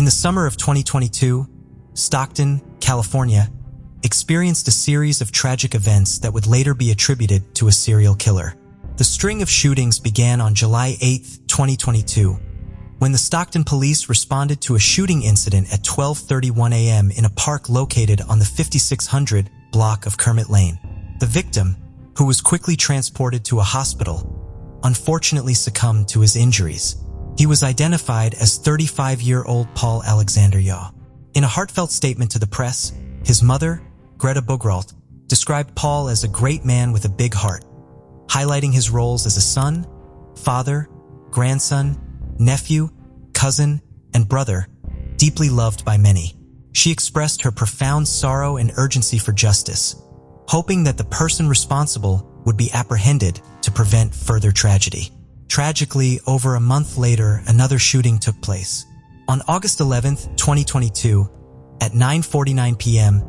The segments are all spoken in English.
In the summer of 2022, Stockton, California, experienced a series of tragic events that would later be attributed to a serial killer. The string of shootings began on July 8, 2022, when the Stockton police responded to a shooting incident at 12:31 a.m. in a park located on the 5600 block of Kermit Lane. The victim, who was quickly transported to a hospital, unfortunately succumbed to his injuries. He was identified as 35-year-old Paul Alexander Yaw. In a heartfelt statement to the press, his mother, Greta Bogeralt, described Paul as a great man with a big heart, highlighting his roles as a son, father, grandson, nephew, cousin, and brother, deeply loved by many. She expressed her profound sorrow and urgency for justice, hoping that the person responsible would be apprehended to prevent further tragedy. Tragically, over a month later, another shooting took place. On August 11, 2022, at 9:49 p.m.,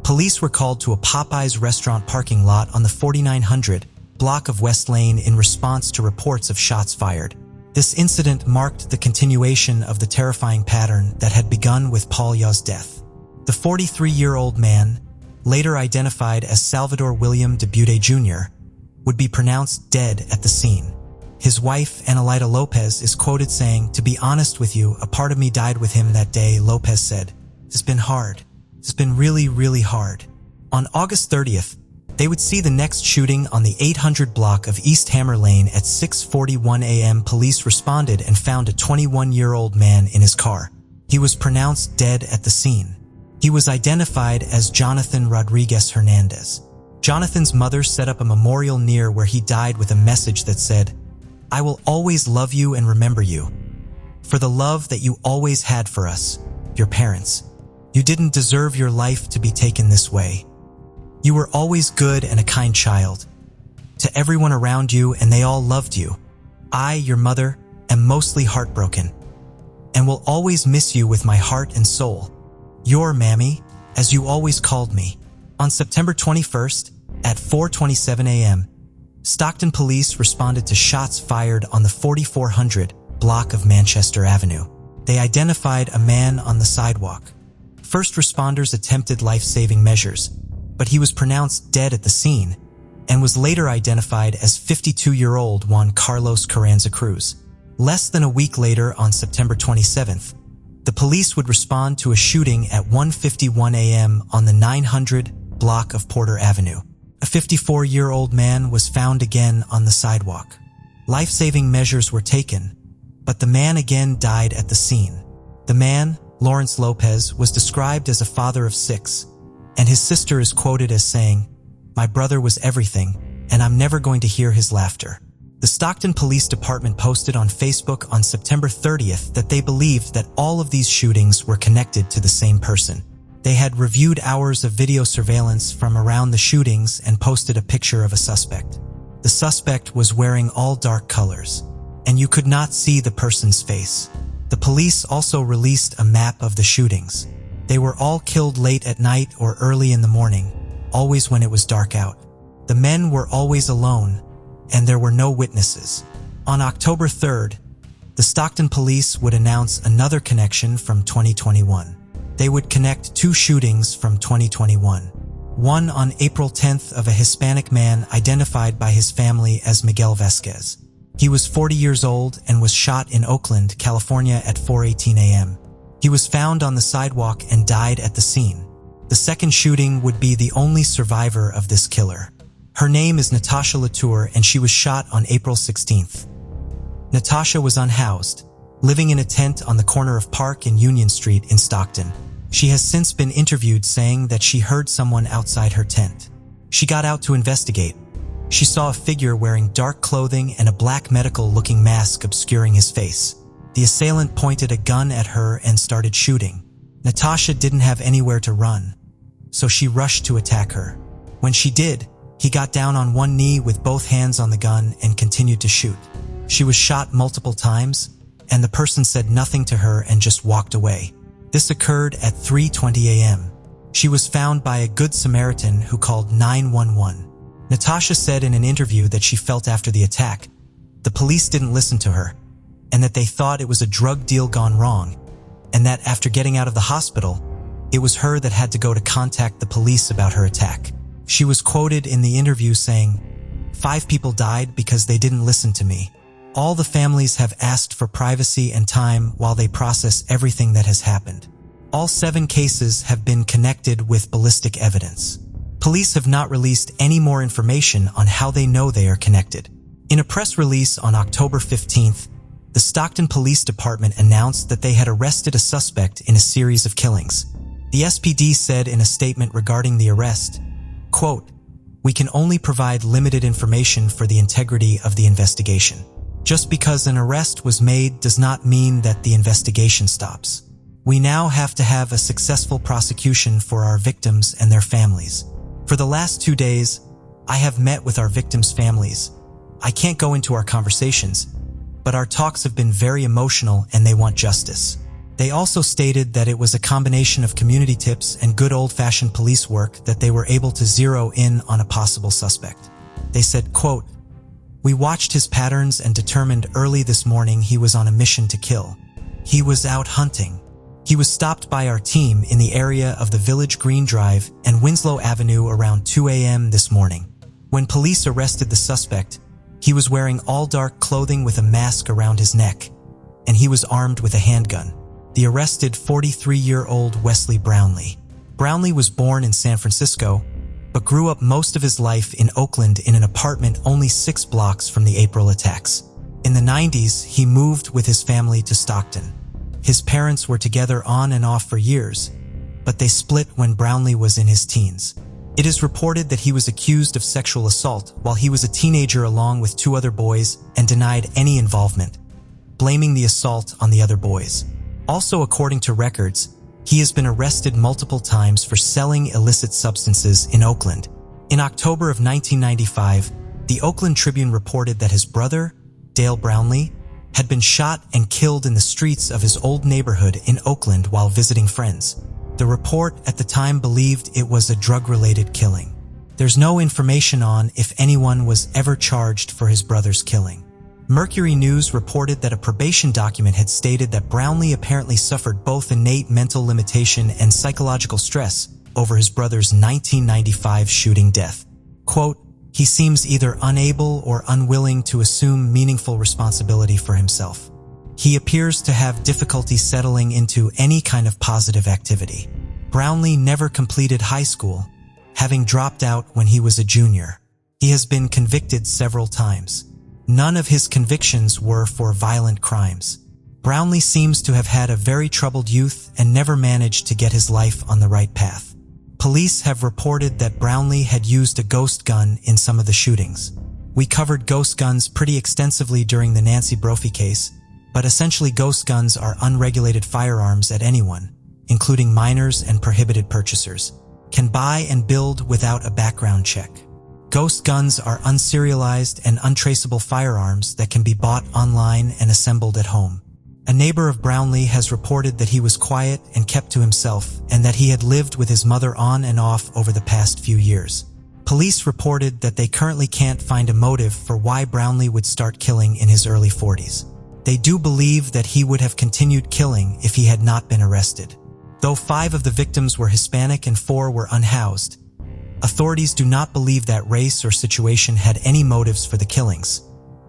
police were called to a Popeyes restaurant parking lot on the 4900 block of West Lane in response to reports of shots fired. This incident marked the continuation of the terrifying pattern that had begun with Paul Yaw's death. The 43-year-old man, later identified as Salvador William Dubutte Jr., would be pronounced dead at the scene. His wife, Analita Lopez, is quoted saying, "To be honest with you, a part of me died with him that day," Lopez said. "It's been hard. It's been really, really hard." On August 30th, they would see the next shooting on the 800 block of East Hammer Lane at 6:41 a.m. Police responded and found a 21-year-old man in his car. He was pronounced dead at the scene. He was identified as Jonathan Rodriguez Hernandez. Jonathan's mother set up a memorial near where he died with a message that said, "I will always love you and remember you, for the love that you always had for us, your parents. You didn't deserve your life to be taken this way. You were always good and a kind child to everyone around you, and they all loved you. I, your mother, am mostly heartbroken and will always miss you with my heart and soul. Your Mammy, as you always called me." On September 21st, at 4:27 a.m., Stockton police responded to shots fired on the 4400 block of Manchester Avenue. They identified a man on the sidewalk. First responders attempted life-saving measures, but he was pronounced dead at the scene and was later identified as 52-year-old Juan Carlos Carranza Cruz. Less than a week later, on September 27th, the police would respond to a shooting at 1:51 a.m. on the 900 block of Porter Avenue. A 54-year-old man was found again on the sidewalk. Life-saving measures were taken, but the man again died at the scene. The man, Lawrence Lopez, was described as a father of 6, and his sister is quoted as saying, "My brother was everything, and I'm never going to hear his laughter." The Stockton Police Department posted on Facebook on September 30th that they believed that all of these shootings were connected to the same person. They had reviewed hours of video surveillance from around the shootings and posted a picture of a suspect. The suspect was wearing all dark colors, and you could not see the person's face. The police also released a map of the shootings. They were all killed late at night or early in the morning, always when it was dark out. The men were always alone, and there were no witnesses. On October 3rd, the Stockton police would announce another connection from 2021. They would connect 2 shootings from 2021. One on April 10th of a Hispanic man identified by his family as Miguel Vasquez. He was 40 years old and was shot in Oakland, California at 4:18 a.m. He was found on the sidewalk and died at the scene. The second shooting would be the only survivor of this killer. Her name is Natasha Latour, and she was shot on April 16th. Natasha was unhoused, living in a tent on the corner of Park and Union Street in Stockton. She has since been interviewed saying that she heard someone outside her tent. She got out to investigate. She saw a figure wearing dark clothing and a black medical-looking mask obscuring his face. The assailant pointed a gun at her and started shooting. Natasha didn't have anywhere to run, so she rushed to attack her. When she did, he got down on one knee with both hands on the gun and continued to shoot. She was shot multiple times, and the person said nothing to her and just walked away. This occurred at 3:20 a.m. She was found by a Good Samaritan who called 911. Natasha said in an interview that she felt after the attack, the police didn't listen to her, and that they thought it was a drug deal gone wrong, and that after getting out of the hospital, it was her that had to go to contact the police about her attack. She was quoted in the interview saying, "5 people died because they didn't listen to me. All the families have asked for privacy and time while they process everything that has happened. All 7 cases have been connected with ballistic evidence." Police have not released any more information on how they know they are connected. In a press release on October 15th, the Stockton Police Department announced that they had arrested a suspect in a series of killings. The SPD said in a statement regarding the arrest, quote, "We can only provide limited information for the integrity of the investigation. Just because an arrest was made does not mean that the investigation stops. We now have to have a successful prosecution for our victims and their families. For the last 2 days, I have met with our victims' families. I can't go into our conversations, but our talks have been very emotional and they want justice." They also stated that it was a combination of community tips and good old-fashioned police work that they were able to zero in on a possible suspect. They said, quote, "We watched his patterns and determined early this morning he was on a mission to kill. He was out hunting. He was stopped by our team in the area of the Village Green Drive and Winslow Avenue around 2 a.m. this morning. When police arrested the suspect, he was wearing all dark clothing with a mask around his neck, and he was armed with a handgun." The arrested 43-year-old Wesley Brownlee. Brownlee was born in San Francisco, but grew up most of his life in Oakland in an apartment only 6 blocks from the April attacks. In the 90s, he moved with his family to Stockton. His parents were together on and off for years, but they split when Brownlee was in his teens. It is reported that he was accused of sexual assault while he was a teenager along with 2 other boys and denied any involvement, blaming the assault on the other boys. Also, according to records, he has been arrested multiple times for selling illicit substances in Oakland. In October of 1995, the Oakland Tribune reported that his brother, Dale Brownlee, had been shot and killed in the streets of his old neighborhood in Oakland while visiting friends. The report at the time believed it was a drug-related killing. There's no information on if anyone was ever charged for his brother's killing. Mercury News reported that a probation document had stated that Brownlee apparently suffered both innate mental limitation and psychological stress over his brother's 1995 shooting death. Quote, "He seems either unable or unwilling to assume meaningful responsibility for himself. He appears to have difficulty settling into any kind of positive activity." Brownlee never completed high school, having dropped out when he was a junior. He has been convicted several times. None of his convictions were for violent crimes. Brownlee seems to have had a very troubled youth and never managed to get his life on the right path. Police have reported that Brownlee had used a ghost gun in some of the shootings. We covered ghost guns pretty extensively during the Nancy Brophy case, but essentially ghost guns are unregulated firearms that anyone, including minors and prohibited purchasers, can buy and build without a background check. Ghost guns are unserialized and untraceable firearms that can be bought online and assembled at home. A neighbor of Brownlee has reported that he was quiet and kept to himself and that he had lived with his mother on and off over the past few years. Police reported that they currently can't find a motive for why Brownlee would start killing in his early 40s. They do believe that he would have continued killing if he had not been arrested. Though 5 of the victims were Hispanic and 4 were unhoused, authorities do not believe that race or situation had any motives for the killings,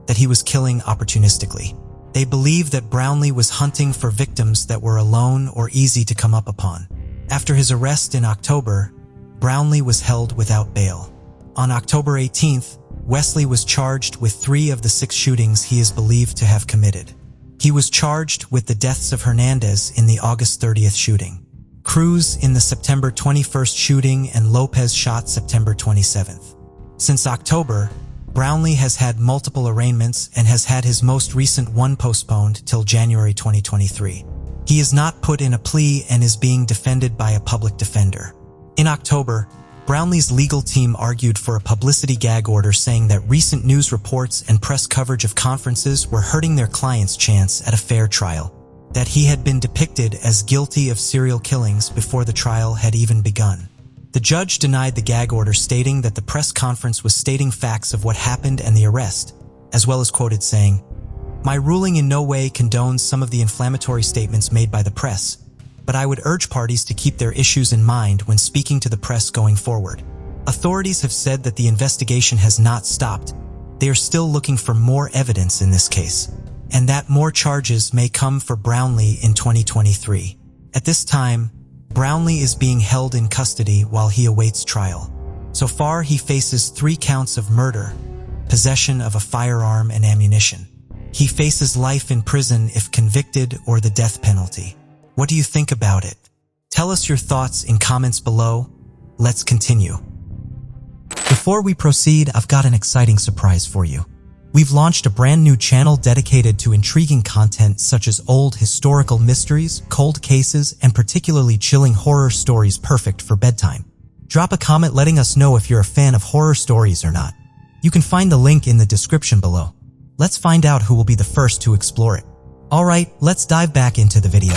that he was killing opportunistically. They believe that Brownlee was hunting for victims that were alone or easy to come up upon. After his arrest in October, Brownlee was held without bail. On October 18th, Wesley was charged with 3 of the 6 shootings he is believed to have committed. He was charged with the deaths of Hernandez in the August 30th shooting, Cruz in the September 21st shooting, and Lopez shot September 27th. Since October, Brownlee has had multiple arraignments and has had his most recent one postponed till January 2023. He is not put in a plea and is being defended by a public defender. In October, Brownlee's legal team argued for a publicity gag order, saying that recent news reports and press coverage of conferences were hurting their client's chance at a fair trial, that he had been depicted as guilty of serial killings before the trial had even begun. The judge denied the gag order, stating that the press conference was stating facts of what happened and the arrest, as well as quoted saying, My ruling in no way condones some of the inflammatory statements made by the press, but I would urge parties to keep their issues in mind when speaking to the press going forward. Authorities have said that the investigation has not stopped. They are still looking for more evidence in this case, and that more charges may come for Brownlee in 2023. At this time, Brownlee is being held in custody while he awaits trial. So far, he faces 3 counts of murder, possession of a firearm and ammunition. He faces life in prison if convicted or the death penalty. What do you think about it? Tell us your thoughts in comments below. Let's continue. Before we proceed, I've got an exciting surprise for you. We've launched a brand new channel dedicated to intriguing content such as old historical mysteries, cold cases, and particularly chilling horror stories perfect for bedtime. Drop a comment letting us know if you're a fan of horror stories or not. You can find the link in the description below. Let's find out who will be the first to explore it. Alright, let's dive back into the video.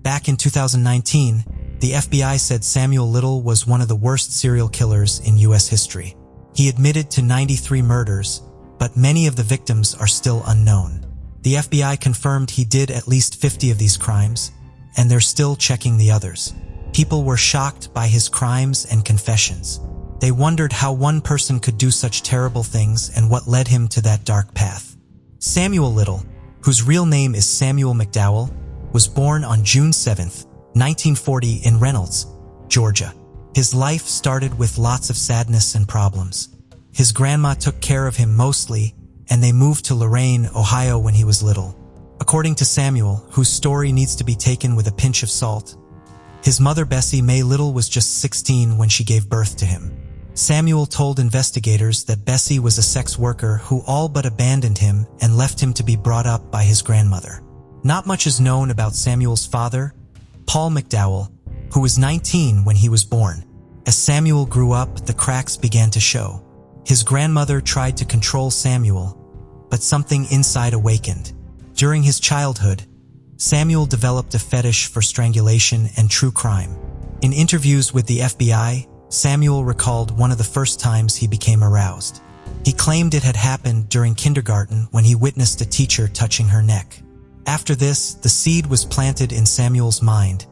Back in 2019, the FBI said Samuel Little was one of the worst serial killers in US history. He admitted to 93 murders, but many of the victims are still unknown. The FBI confirmed he did at least 50 of these crimes, and they're still checking the others. People were shocked by his crimes and confessions. They wondered how one person could do such terrible things and what led him to that dark path. Samuel Little, whose real name is Samuel McDowell, was born on June 7, 1940 in Reynolds, Georgia. His life started with lots of sadness and problems. His grandma took care of him mostly, and they moved to Lorain, Ohio when he was little. According to Samuel, whose story needs to be taken with a pinch of salt, his mother Bessie May Little was just 16 when she gave birth to him. Samuel told investigators that Bessie was a sex worker who all but abandoned him and left him to be brought up by his grandmother. Not much is known about Samuel's father, Paul McDowell, who was 19 when he was born. As Samuel grew up, the cracks began to show. His grandmother tried to control Samuel, but something inside awakened. During his childhood, Samuel developed a fetish for strangulation and true crime. In interviews with the FBI, Samuel recalled one of the first times he became aroused. He claimed it had happened during kindergarten when he witnessed a teacher touching her neck. After this, the seed was planted in Samuel's mind,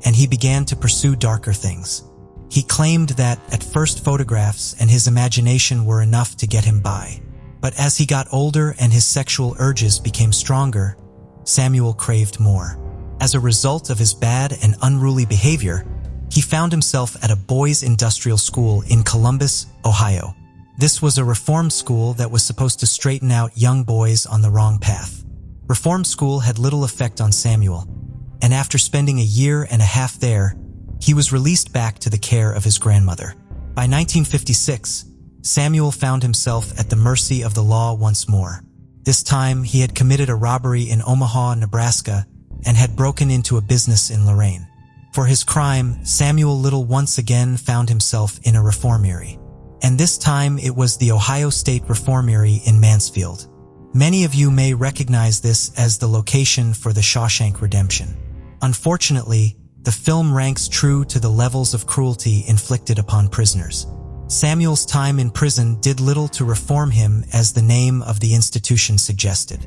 and he began to pursue darker things. He claimed that, at first, photographs and his imagination were enough to get him by. But as he got older and his sexual urges became stronger, Samuel craved more. As a result of his bad and unruly behavior, he found himself at a boys' industrial school in Columbus, Ohio. This was a reform school that was supposed to straighten out young boys on the wrong path. Reform school had little effect on Samuel, and after spending a year and a half there, he was released back to the care of his grandmother. By 1956, Samuel found himself at the mercy of the law once more. This time, he had committed a robbery in Omaha, Nebraska, and had broken into a business in Lorain. For his crime, Samuel Little once again found himself in a reformatory. And this time, it was the Ohio State Reformatory in Mansfield. Many of you may recognize this as the location for the Shawshank Redemption. Unfortunately, the film ranks true to the levels of cruelty inflicted upon prisoners. Samuel's time in prison did little to reform him, as the name of the institution suggested.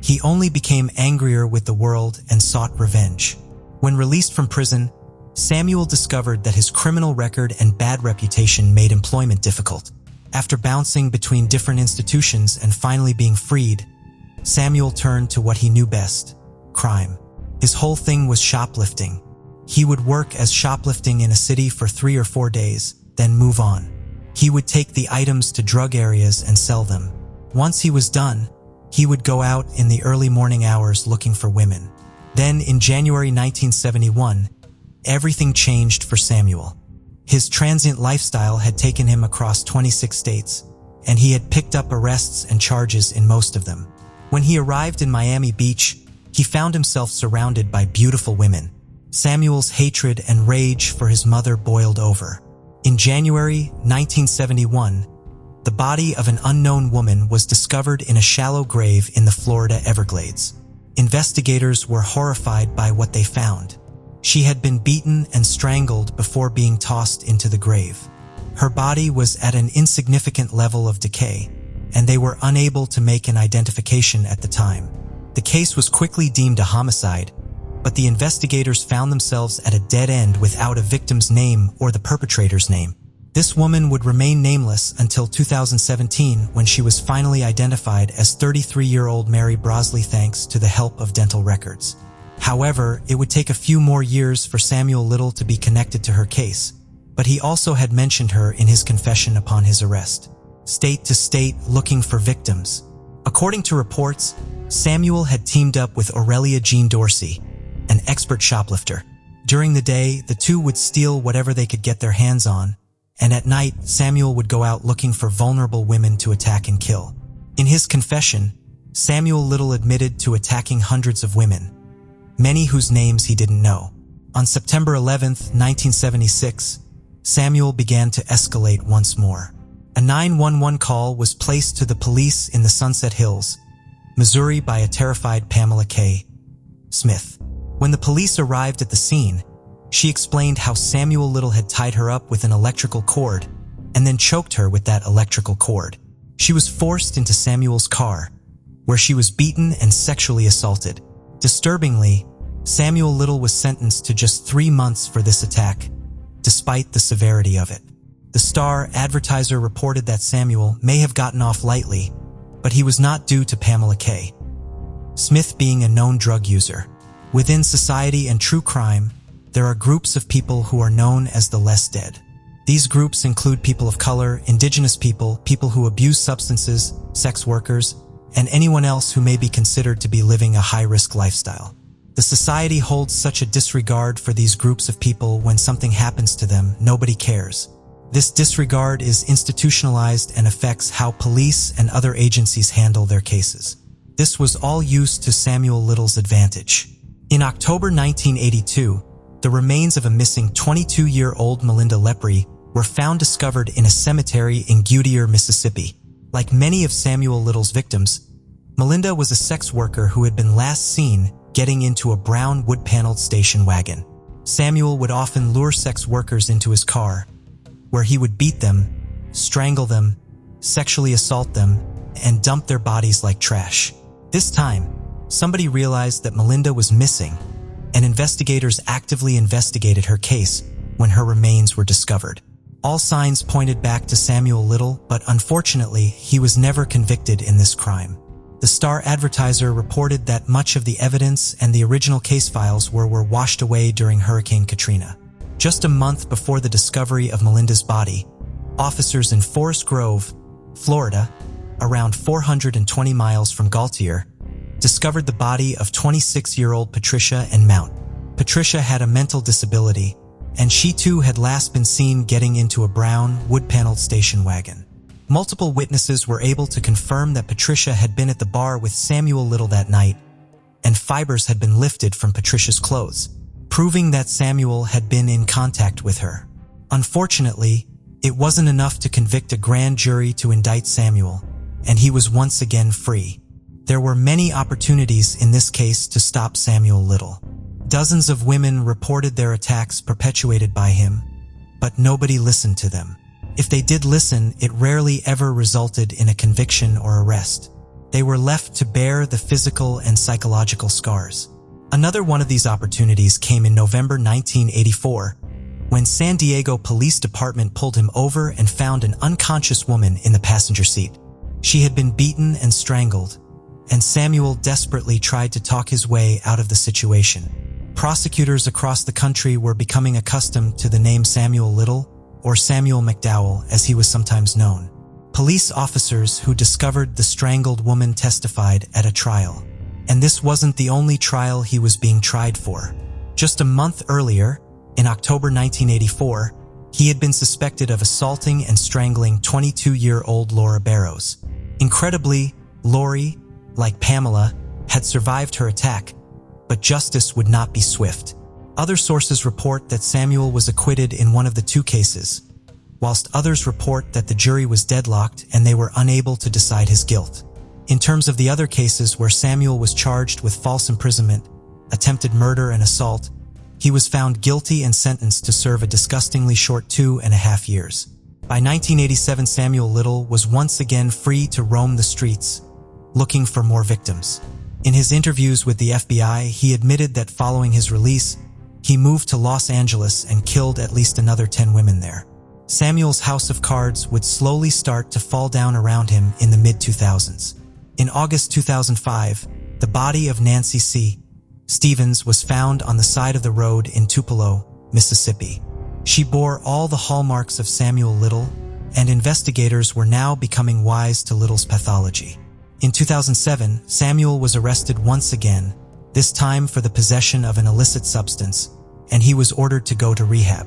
He only became angrier with the world and sought revenge. When released from prison, Samuel discovered that his criminal record and bad reputation made employment difficult. After bouncing between different institutions and finally being freed, Samuel turned to what he knew best: crime. His whole thing was shoplifting. He would work as shoplifting in a city for 3 or 4 days, then move on. He would take the items to drug areas and sell them. Once he was done, he would go out in the early morning hours looking for women. Then, in January 1971, everything changed for Samuel. His transient lifestyle had taken him across 26 states, and he had picked up arrests and charges in most of them. When he arrived in Miami Beach, he found himself surrounded by beautiful women. Samuel's hatred and rage for his mother boiled over. In January 1971, the body of an unknown woman was discovered in a shallow grave in the Florida Everglades. Investigators were horrified by what they found. She had been beaten and strangled before being tossed into the grave. Her body was at an insignificant level of decay, and they were unable to make an identification at the time. The case was quickly deemed a homicide, but the investigators found themselves at a dead end without a victim's name or the perpetrator's name. This woman would remain nameless until 2017, when she was finally identified as 33-year-old Mary Brosley thanks to the help of dental records. However, it would take a few more years for Samuel Little to be connected to her case, but he also had mentioned her in his confession upon his arrest. State to state, looking for victims. According to reports, Samuel had teamed up with Aurelia Jean Dorsey, an expert shoplifter. During the day, the two would steal whatever they could get their hands on, and at night, Samuel would go out looking for vulnerable women to attack and kill. In his confession, Samuel Little admitted to attacking hundreds of women, many whose names he didn't know. On September 11, 1976, Samuel began to escalate once more. A 911 call was placed to the police in the Sunset Hills, Missouri by a terrified Pamela K. Smith. When the police arrived at the scene, she explained how Samuel Little had tied her up with an electrical cord and then choked her with that electrical cord. She was forced into Samuel's car, where she was beaten and sexually assaulted. Disturbingly, Samuel Little was sentenced to just 3 months for this attack, despite the severity of it. The Star-Advertiser reported that Samuel may have gotten off lightly, but he was not due to Pamela K. Smith being a known drug user. Within society and true crime, there are groups of people who are known as the less dead. These groups include people of color, indigenous people, people who abuse substances, sex workers, and anyone else who may be considered to be living a high-risk lifestyle. The society holds such a disregard for these groups of people. When something happens to them, nobody cares. This disregard is institutionalized and affects how police and other agencies handle their cases. This was all used to Samuel Little's advantage. In October 1982, the remains of a missing 22-year-old Melinda Lepre were found discovered in a cemetery in Goodyear, Mississippi. Like many of Samuel Little's victims, Melinda was a sex worker who had been last seen getting into a brown wood-paneled station wagon. Samuel would often lure sex workers into his car, where he would beat them, strangle them, sexually assault them, and dump their bodies like trash. This time, somebody realized that Melinda was missing, and investigators actively investigated her case when her remains were discovered. All signs pointed back to Samuel Little, but unfortunately, he was never convicted in this crime. The Star-Advertiser reported that much of the evidence and the original case files were washed away during Hurricane Katrina. Just a month before the discovery of Melinda's body, officers in Forest Grove, Florida, around 420 miles from Gaultier, discovered the body of 26-year-old Patricia N. Mount. Patricia had a mental disability, and she too had last been seen getting into a brown, wood-paneled station wagon. Multiple witnesses were able to confirm that Patricia had been at the bar with Samuel Little that night, and fibers had been lifted from Patricia's clothes, proving that Samuel had been in contact with her. Unfortunately, it wasn't enough to convict a grand jury to indict Samuel, and he was once again free. There were many opportunities in this case to stop Samuel Little. Dozens of women reported their attacks perpetuated by him, but nobody listened to them. If they did listen, it rarely ever resulted in a conviction or arrest. They were left to bear the physical and psychological scars. Another one of these opportunities came in November 1984, when San Diego Police Department pulled him over and found an unconscious woman in the passenger seat. She had been beaten and strangled, and Samuel desperately tried to talk his way out of the situation. Prosecutors across the country were becoming accustomed to the name Samuel Little, or Samuel McDowell as he was sometimes known. Police officers who discovered the strangled woman testified at a trial. And this wasn't the only trial he was being tried for. Just a month earlier, in October 1984, he had been suspected of assaulting and strangling 22-year-old Laura Barrows. Incredibly, Lori, like Pamela, had survived her attack, but justice would not be swift. Other sources report that Samuel was acquitted in one of the two cases, whilst others report that the jury was deadlocked and they were unable to decide his guilt. In terms of the other cases where Samuel was charged with false imprisonment, attempted murder, and assault, he was found guilty and sentenced to serve a disgustingly short 2.5 years. By 1987, Samuel Little was once again free to roam the streets, looking for more victims. In his interviews with the FBI, he admitted that following his release, he moved to Los Angeles and killed at least another 10 women there. Samuel's house of cards would slowly start to fall down around him in the mid-2000s. In August 2005, the body of Nancy C. Stevens was found on the side of the road in Tupelo, Mississippi. She bore all the hallmarks of Samuel Little, and investigators were now becoming wise to Little's pathology. In 2007, Samuel was arrested once again, this time for the possession of an illicit substance, and he was ordered to go to rehab.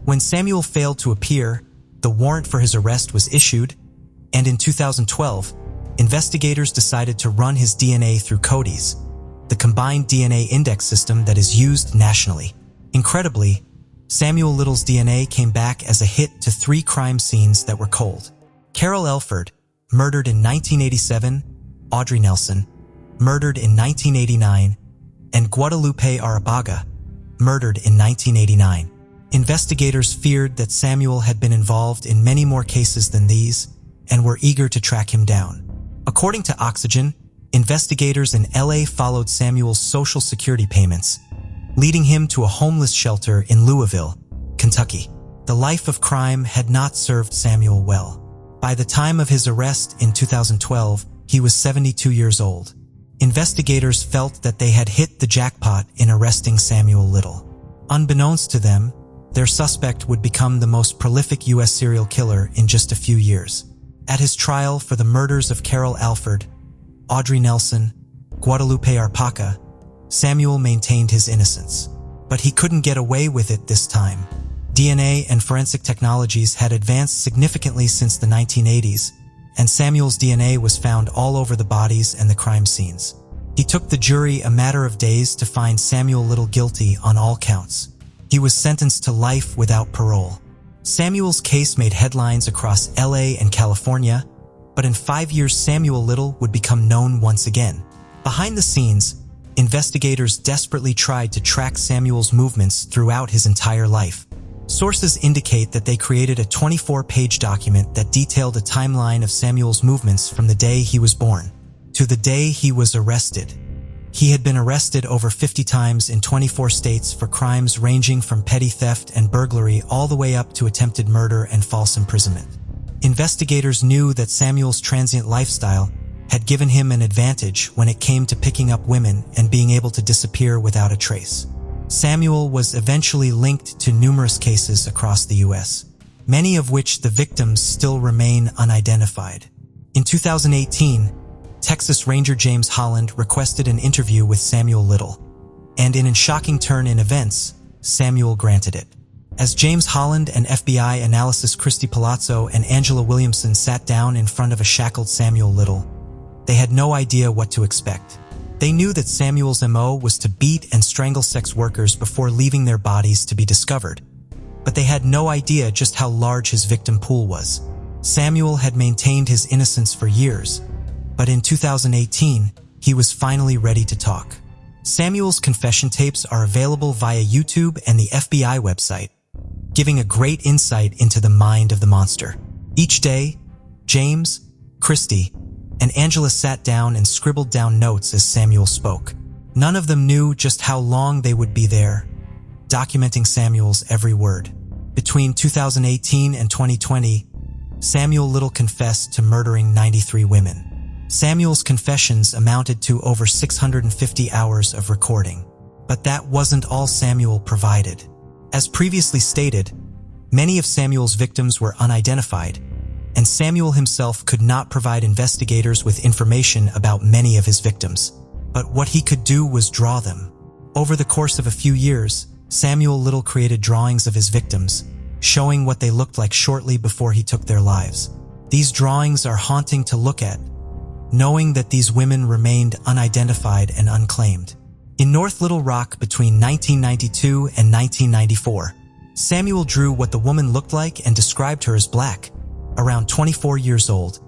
When Samuel failed to appear, the warrant for his arrest was issued, and in 2012, investigators decided to run his DNA through CODIS, the combined DNA index system that is used nationally. Incredibly, Samuel Little's DNA came back as a hit to 3 crime scenes that were cold. Carol Elford, murdered in 1987, Audrey Nelson, murdered in 1989, and Guadalupe Arabaga, murdered in 1989. Investigators feared that Samuel had been involved in many more cases than these and were eager to track him down. According to Oxygen, investigators in LA followed Samuel's Social Security payments, leading him to a homeless shelter in Louisville, Kentucky. The life of crime had not served Samuel well. By the time of his arrest in 2012, he was 72 years old. Investigators felt that they had hit the jackpot in arresting Samuel Little. Unbeknownst to them, their suspect would become the most prolific U.S. serial killer in just a few years. At his trial for the murders of Carol Alford, Audrey Nelson, Guadalupe Arabaga, Samuel maintained his innocence. But he couldn't get away with it this time. DNA and forensic technologies had advanced significantly since the 1980s, and Samuel's DNA was found all over the bodies and the crime scenes. He took the jury a matter of days to find Samuel Little guilty on all counts. He was sentenced to life without parole. Samuel's case made headlines across LA and California, but in 5 years Samuel Little would become known once again. Behind the scenes, investigators desperately tried to track Samuel's movements throughout his entire life. Sources indicate that they created a 24-page document that detailed a timeline of Samuel's movements from the day he was born to the day he was arrested. He had been arrested over 50 times in 24 states for crimes ranging from petty theft and burglary all the way up to attempted murder and false imprisonment. Investigators knew that Samuel's transient lifestyle had given him an advantage when it came to picking up women and being able to disappear without a trace. Samuel was eventually linked to numerous cases across the U.S., many of which the victims still remain unidentified. In 2018, Texas Ranger James Holland requested an interview with Samuel Little, and in a shocking turn in events, Samuel granted it. As James Holland and FBI analyst Christy Palazzo and Angela Williamson sat down in front of a shackled Samuel Little, they had no idea what to expect. They knew that Samuel's MO was to beat and strangle sex workers before leaving their bodies to be discovered, but they had no idea just how large his victim pool was. Samuel had maintained his innocence for years, but in 2018, he was finally ready to talk. Samuel's confession tapes are available via YouTube and the FBI website, giving a great insight into the mind of the monster. Each day, James, Christy, and Angela sat down and scribbled down notes as Samuel spoke. None of them knew just how long they would be there, documenting Samuel's every word. Between 2018 and 2020, Samuel Little confessed to murdering 93 women. Samuel's confessions amounted to over 650 hours of recording. But that wasn't all Samuel provided. As previously stated, many of Samuel's victims were unidentified, and Samuel himself could not provide investigators with information about many of his victims. But what he could do was draw them. Over the course of a few years, Samuel Little created drawings of his victims, showing what they looked like shortly before he took their lives. These drawings are haunting to look at, knowing that these women remained unidentified and unclaimed. In North Little Rock between 1992 and 1994, Samuel drew what the woman looked like and described her as black, around 24 years old,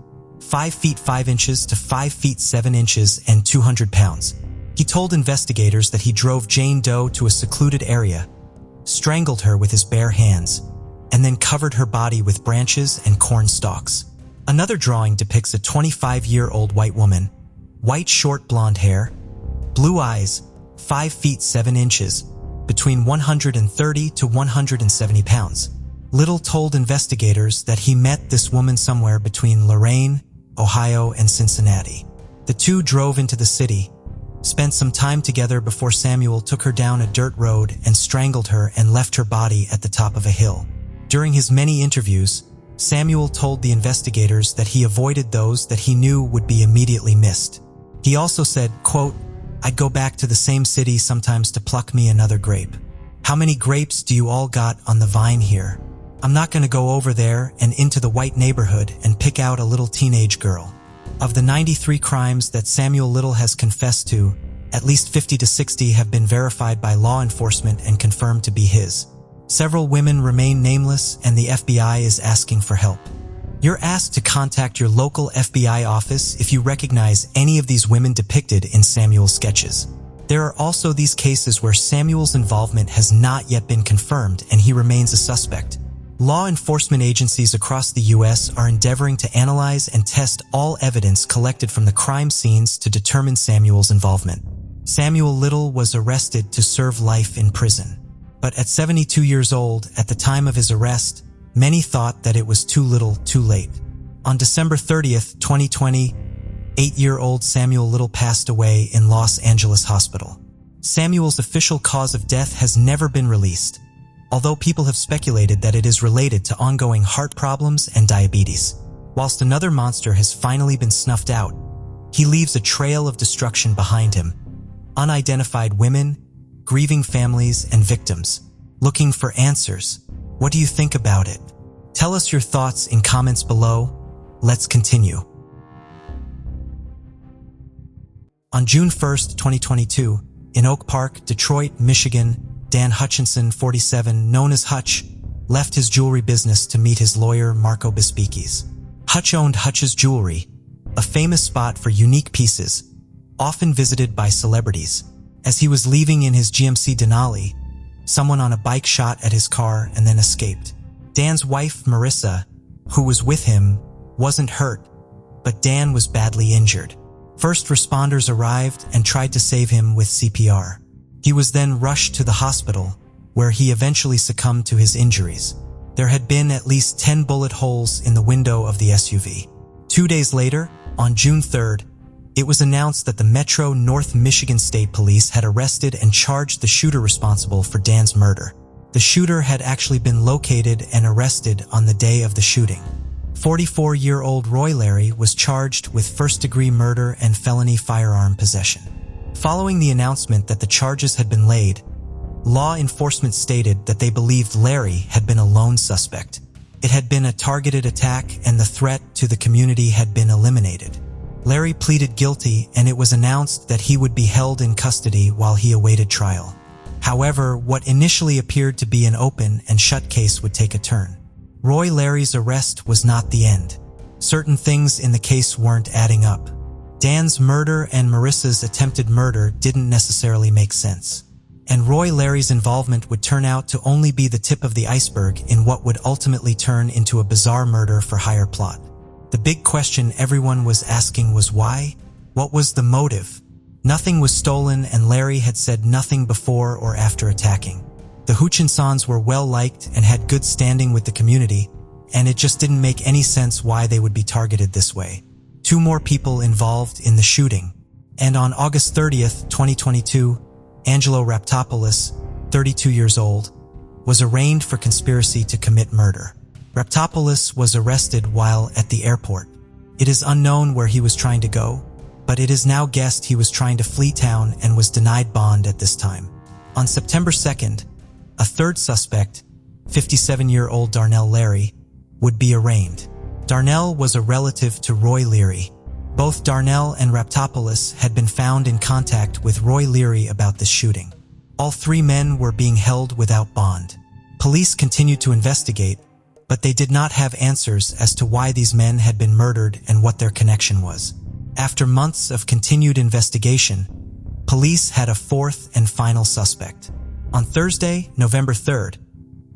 5 feet 5 inches to 5 feet 7 inches and 200 pounds. He told investigators that he drove Jane Doe to a secluded area, strangled her with his bare hands, and then covered her body with branches and corn stalks. Another drawing depicts a 25-year-old white woman, white short blonde hair, blue eyes, 5 feet 7 inches, between 130 to 170 pounds. Little told investigators that he met this woman somewhere between Lorain, Ohio, and Cincinnati. The two drove into the city, spent some time together before Samuel took her down a dirt road and strangled her and left her body at the top of a hill. During his many interviews, Samuel told the investigators that he avoided those that he knew would be immediately missed. He also said, quote, "I'd go back to the same city sometimes to pluck me another grape. How many grapes do you all got on the vine here? I'm not going to go over there and into the white neighborhood and pick out a little teenage girl." Of the 93 crimes that Samuel Little has confessed to, at least 50 to 60 have been verified by law enforcement and confirmed to be his. Several women remain nameless, and the FBI is asking for help. You're asked to contact your local FBI office if you recognize any of these women depicted in Samuel's sketches. There are also these cases where Samuel's involvement has not yet been confirmed and he remains a suspect. Law enforcement agencies across the U.S. are endeavoring to analyze and test all evidence collected from the crime scenes to determine Samuel's involvement. Samuel Little was arrested to serve life in prison. But at 72 years old, at the time of his arrest, many thought that it was too little, too late. On December 30th, 2020, 8-year-old Samuel Little passed away in Los Angeles Hospital. Samuel's official cause of death has never been released, although people have speculated that it is related to ongoing heart problems and diabetes. Whilst another monster has finally been snuffed out, he leaves a trail of destruction behind him. Unidentified women, grieving families, and victims, looking for answers. What do you think about it? Tell us your thoughts in comments below. Let's continue. On June 1st, 2022, in Oak Park, Detroit, Michigan, Dan Hutchinson, 47, known as Hutch, left his jewelry business to meet his lawyer, Marco Bispikis. Hutch owned Hutch's Jewelry, a famous spot for unique pieces, often visited by celebrities. As he was leaving in his GMC Denali, someone on a bike shot at his car and then escaped. Dan's wife, Marissa, who was with him, wasn't hurt, but Dan was badly injured. First responders arrived and tried to save him with CPR. He was then rushed to the hospital, where he eventually succumbed to his injuries. There had been at least 10 bullet holes in the window of the SUV. 2 days later, on June 3rd, it was announced that the Metro North Michigan State Police had arrested and charged the shooter responsible for Dan's murder. The shooter had actually been located and arrested on the day of the shooting. 44-year-old Roy Larry was charged with first-degree murder and felony firearm possession. Following the announcement that the charges had been laid, law enforcement stated that they believed Larry had been a lone suspect. It had been a targeted attack and the threat to the community had been eliminated. Larry pleaded guilty and it was announced that he would be held in custody while he awaited trial. However, what initially appeared to be an open and shut case would take a turn. Roy Larry's arrest was not the end. Certain things in the case weren't adding up. Dan's murder and Marissa's attempted murder didn't necessarily make sense. And Roy Larry's involvement would turn out to only be the tip of the iceberg in what would ultimately turn into a bizarre murder for hire plot. The big question everyone was asking was why? What was the motive? Nothing was stolen and Larry had said nothing before or after attacking. The Hutchinsons were well liked and had good standing with the community, and it just didn't make any sense why they would be targeted this way. 2 more people involved in the shooting. And on August 30th, 2022, Angelo Raptopoulos, 32 years old, was arraigned for conspiracy to commit murder. Raptopoulos was arrested while at the airport. It is unknown where he was trying to go, but it is now guessed he was trying to flee town and was denied bond at this time. On September 2nd, a third suspect, 57-year-old Darnell Larry, would be arraigned. Darnell was a relative to Roy Leary. Both Darnell and Raptopoulos had been found in contact with Roy Leary about this shooting. All 3 men were being held without bond. Police continued to investigate, but they did not have answers as to why these men had been murdered and what their connection was. After months of continued investigation, police had a 4th and final suspect. On Thursday, November 3rd,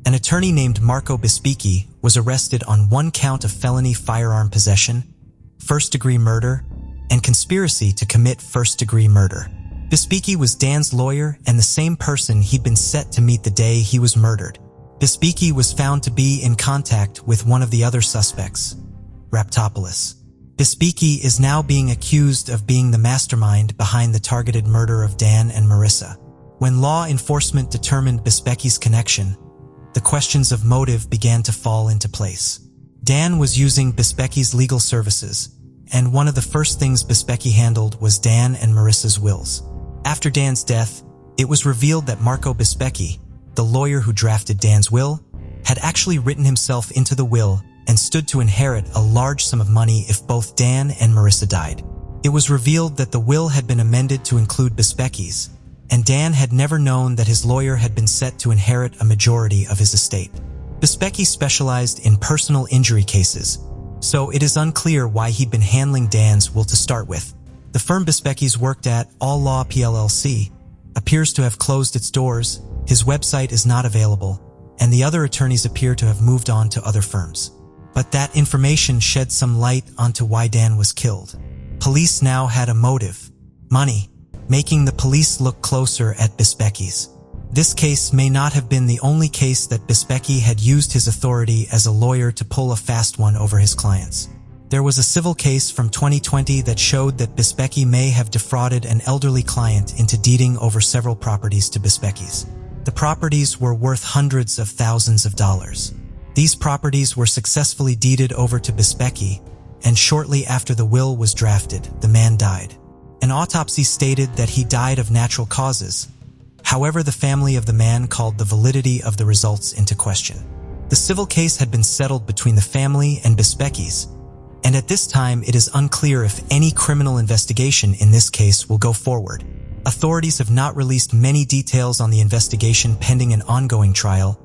An attorney named Marco Bispicchi was arrested on one count of felony firearm possession, first-degree murder, and conspiracy to commit first-degree murder. Bispicchi was Dan's lawyer and the same person he'd been set to meet the day he was murdered. Bispicchi was found to be in contact with one of the other suspects, Raptopoulos. Bispicchi is now being accused of being the mastermind behind the targeted murder of Dan and Marissa. When law enforcement determined Bispicchi's connection, the questions of motive began to fall into place. Dan was using Bispicchi's legal services, and one of the first things Bispicchi handled was Dan and Marissa's wills. After Dan's death, it was revealed that Marco Bispicchi, the lawyer who drafted Dan's will, had actually written himself into the will and stood to inherit a large sum of money if both Dan and Marissa died. It was revealed that the will had been amended to include Bispicchi's, and Dan had never known that his lawyer had been set to inherit a majority of his estate. Bispicchi specialized in personal injury cases, so it is unclear why he'd been handling Dan's will to start with. The firm Bispicchi's worked at, All Law PLLC, appears to have closed its doors, his website is not available, and the other attorneys appear to have moved on to other firms. But that information shed some light onto why Dan was killed. Police now had a motive: money, making the police look closer at Bispicchi's. This case may not have been the only case that Bispicchi had used his authority as a lawyer to pull a fast one over his clients. There was a civil case from 2020 that showed that Bispicchi may have defrauded an elderly client into deeding over several properties to Bispicchi's. The properties were worth hundreds of thousands of dollars. These properties were successfully deeded over to Bispicchi, and shortly after the will was drafted, the man died. An autopsy stated that he died of natural causes. However, the family of the man called the validity of the results into question. The civil case had been settled between the family and Bispicchi's, and at this time it is unclear if any criminal investigation in this case will go forward. Authorities have not released many details on the investigation pending an ongoing trial,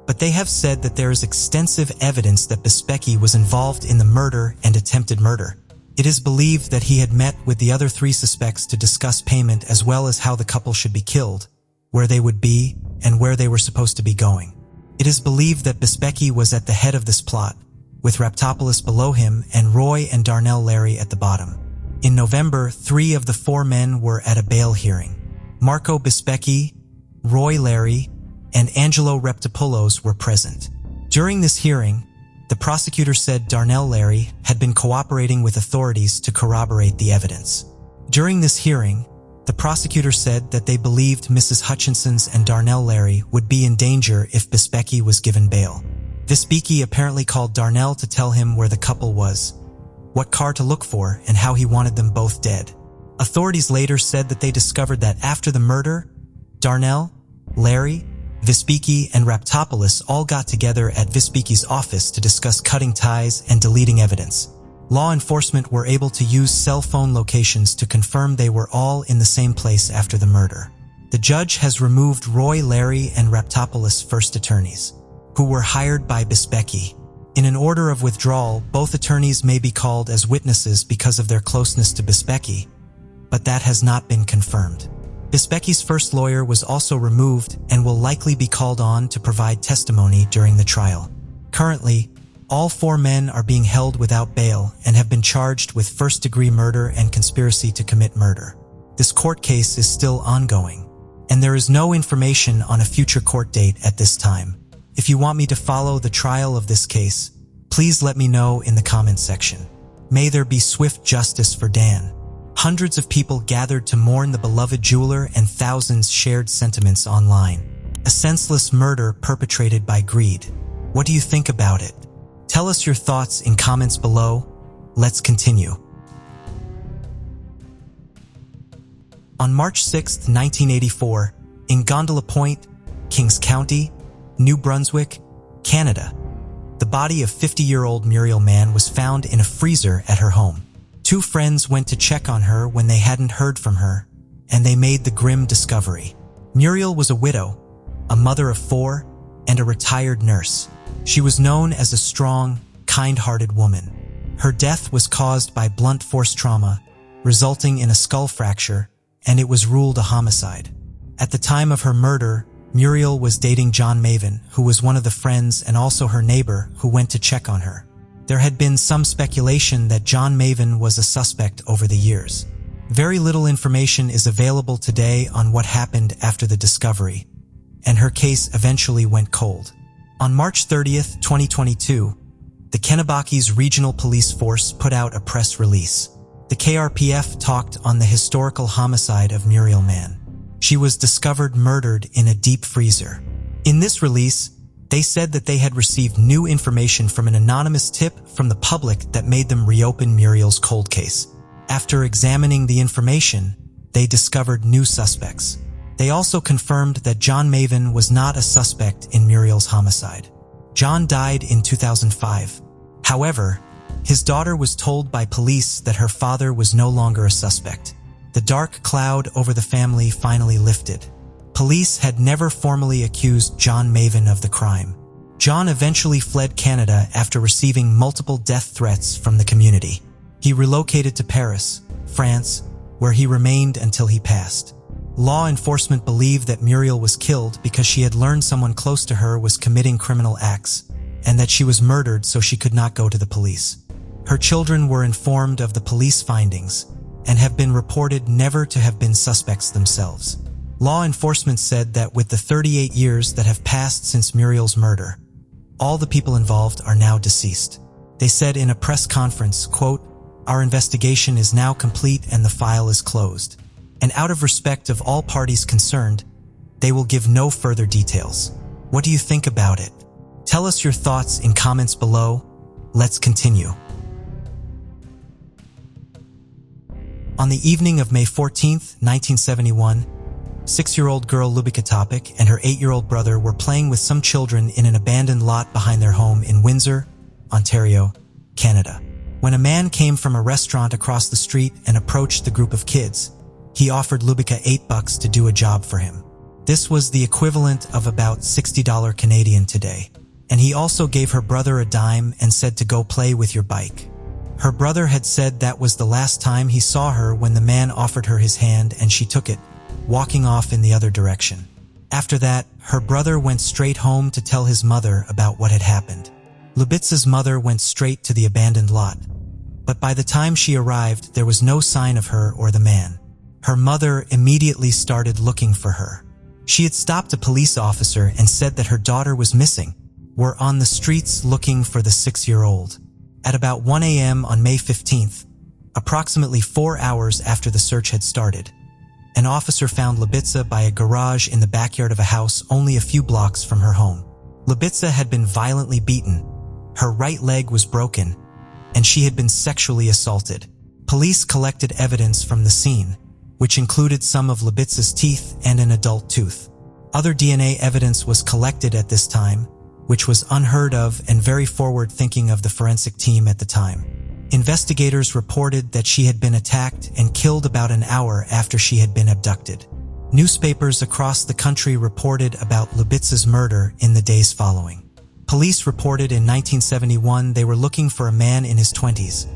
but they have said that there is extensive evidence that Bispicchi was involved in the murder and attempted murder. It is believed that he had met with the other three suspects to discuss payment as well as how the couple should be killed, where they would be, and where they were supposed to be going. It is believed that Bispicchi was at the head of this plot, with Raptopoulos below him and Roy and Darnell Larry at the bottom. In November, 3 of the 4 men were at a bail hearing. Marco Bispicchi, Roy Larry, and Angelo Raptopoulos were present. During this hearing, the prosecutor said Darnell Larry had been cooperating with authorities to corroborate the evidence. During this hearing, the prosecutor said that they believed Mrs. Hutchinson's and Darnell Larry would be in danger if Bispicchi was given bail. Bispicchi apparently called Darnell to tell him where the couple was, what car to look for, and how he wanted them both dead. Authorities later said that they discovered that after the murder, Darnell, Larry, Bispicchi, and Raptopoulos all got together at Bispicchi's office to discuss cutting ties and deleting evidence. Law enforcement were able to use cell phone locations to confirm they were all in the same place after the murder. The judge has removed Roy Larry and Raptopoulos' first attorneys, who were hired by Bispicchi. In an order of withdrawal, both attorneys may be called as witnesses because of their closeness to Bispicchi, but that has not been confirmed. Bispicchi's first lawyer was also removed and will likely be called on to provide testimony during the trial. Currently, all 4 men are being held without bail and have been charged with first-degree murder and conspiracy to commit murder. This court case is still ongoing, and there is no information on a future court date at this time. If you want me to follow the trial of this case, please let me know in the comments section. May there be swift justice for Dan. Hundreds of people gathered to mourn the beloved jeweler and thousands shared sentiments online. A senseless murder perpetrated by greed. What do you think about it? Tell us your thoughts in comments below. Let's continue. On March 6, 1984, in Gondola Point, Kings County, New Brunswick, Canada, the body of 50-year-old Muriel Mann was found in a freezer at her home. 2 friends went to check on her when they hadn't heard from her, and they made the grim discovery. Muriel was a widow, a mother of 4, and a retired nurse. She was known as a strong, kind-hearted woman. Her death was caused by blunt force trauma, resulting in a skull fracture, and it was ruled a homicide. At the time of her murder, Muriel was dating John Maven, who was one of the friends and also her neighbor who went to check on her. There had been some speculation that John Maven was a suspect over the years. Very little information is available today on what happened after the discovery, and her case eventually went cold. On March 30th, 2022, the Kennebake's Regional Police Force put out a press release. The KRPF talked on the historical homicide of Muriel Mann. She was discovered murdered in a deep freezer. In this release, they said that they had received new information from an anonymous tip from the public that made them reopen Muriel's cold case. After examining the information, they discovered new suspects. They also confirmed that John Maven was not a suspect in Muriel's homicide. John died in 2005. However, his daughter was told by police that her father was no longer a suspect. The dark cloud over the family finally lifted. Police had never formally accused John Maven of the crime. John eventually fled Canada after receiving multiple death threats from the community. He relocated to Paris, France, where he remained until he passed. Law enforcement believed that Muriel was killed because she had learned someone close to her was committing criminal acts, and that she was murdered so she could not go to the police. Her children were informed of the police findings and have been reported never to have been suspects themselves. Law enforcement said that with the 38 years that have passed since Muriel's murder, all the people involved are now deceased. They said in a press conference, quote, "Our investigation is now complete and the file is closed. And out of respect of all parties concerned, they will give no further details." What do you think about it? Tell us your thoughts in comments below. Let's continue. On the evening of May 14th, 1971, 6-year-old girl Lubika Topik and her 8-year-old brother were playing with some children in an abandoned lot behind their home in Windsor, Ontario, Canada. When a man came from a restaurant across the street and approached the group of kids, he offered Lubika $8 to do a job for him. This was the equivalent of about $60 Canadian today. And he also gave her brother a dime and said to go play with your bike. Her brother had said that was the last time he saw her when the man offered her his hand and she took it, walking off in the other direction. After that, her brother went straight home to tell his mother about what had happened. Lubitsa's mother went straight to the abandoned lot, but by the time she arrived, there was no sign of her or the man. Her mother immediately started looking for her. She had stopped a police officer and said that her daughter was missing. Were on the streets looking for the 6-year-old. At about 1 a.m. on May 15th, approximately 4 hours after the search had started, an officer found Lubitsa by a garage in the backyard of a house only a few blocks from her home. Lubitsa had been violently beaten, her right leg was broken, and she had been sexually assaulted. Police collected evidence from the scene, which included some of Lubitsa's teeth and an adult tooth. Other DNA evidence was collected at this time, which was unheard of and very forward-thinking of the forensic team at the time. Investigators reported that she had been attacked and killed about an hour after she had been abducted. Newspapers across the country reported about Lubitsa's murder in the days following. Police reported in 1971 they were looking for a man in his 20s,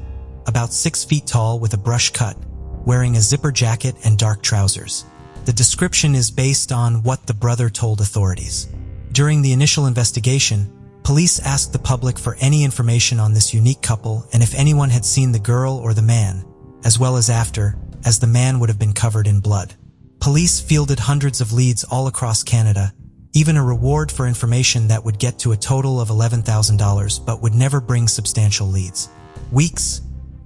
about 6 feet tall with a brush cut, wearing a zipper jacket and dark trousers. The description is based on what the brother told authorities. During the initial investigation, police asked the public for any information on this unique couple and if anyone had seen the girl or the man, as well as after, as the man would have been covered in blood. Police fielded hundreds of leads all across Canada, even a reward for information that would get to a total of $11,000 but would never bring substantial leads. Weeks,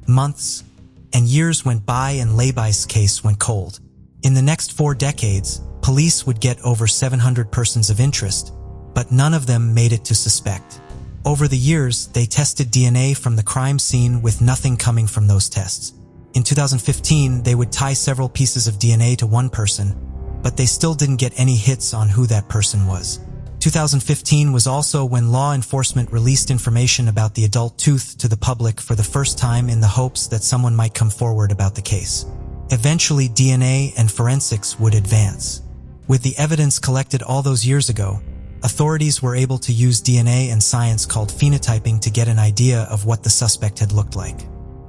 months, and years went by and Laby's case went cold. In the next 4 decades, police would get over 700 persons of interest, but none of them made it to suspect. Over the years, they tested DNA from the crime scene with nothing coming from those tests. In 2015, they would tie several pieces of DNA to one person, but they still didn't get any hits on who that person was. 2015 was also when law enforcement released information about the adult tooth to the public for the first time in the hopes that someone might come forward about the case. Eventually, DNA and forensics would advance. With the evidence collected all those years ago, authorities were able to use DNA and science called phenotyping to get an idea of what the suspect had looked like.